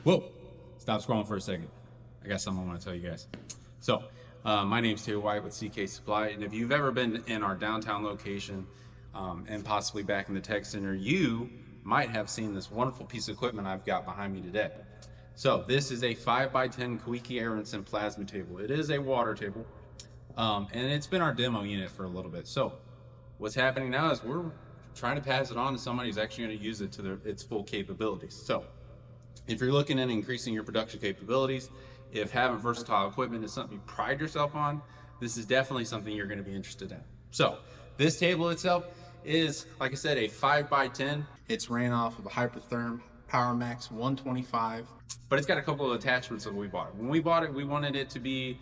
Whoa, stop scrolling for a second. I got something I want to tell you guys. So, my name's Taylor White with CK Supply, and if you've ever been in our downtown location and possibly back in the tech center, you might have seen this wonderful piece of equipment I've got behind me today. So this is a 5x10 Koike Aronson plasma table. It is a water table, and it's been our demo unit for a little bit. So what's happening now is we're trying to pass it on to somebody who's actually going to use it to its full capabilities. So if you're looking at increasing your production capabilities, if having versatile equipment is something you pride yourself on, this is definitely something you're going to be interested in. So this table itself is, like I said, a 5x10. It's ran off of a Hypertherm PowerMax 125, but it's got a couple of attachments that we bought. When we bought it, we wanted it to be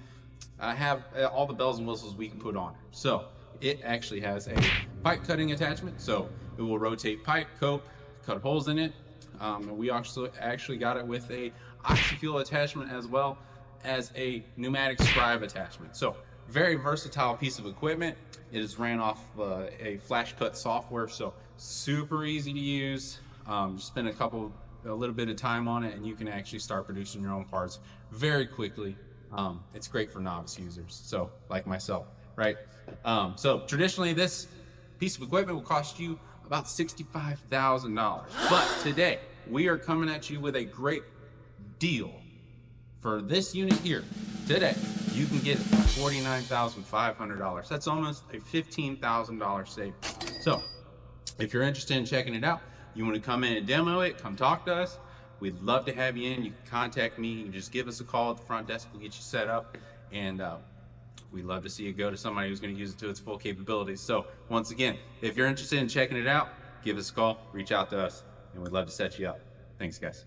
have all the bells and whistles we can put on it. So it actually has a pipe cutting attachment, so it will rotate pipe, cope, cut holes in it. And we actually got it with a Oxy-Fuel attachment as well as a pneumatic Scribe attachment. So very versatile piece of equipment. It is ran off a flash cut software, so super easy to use. Just spend a little bit of time on it and you can actually start producing your own parts very quickly. It's great for novice users, so like myself, right? So traditionally this piece of equipment will cost you about $65,000, but today we are coming at you with a great deal. For this unit here today, you can get it for $49,500. That's almost a $15,000 savings. So if you're interested in checking it out, you want to come in and demo it, come talk to us. We'd love to have you in. You can contact me. You can just give us a call at the front desk. We'll get you set up, and we'd love to see you go to somebody who's going to use it to its full capabilities. So once again, if you're interested in checking it out, give us a call, reach out to us, and we'd love to set you up. Thanks, guys.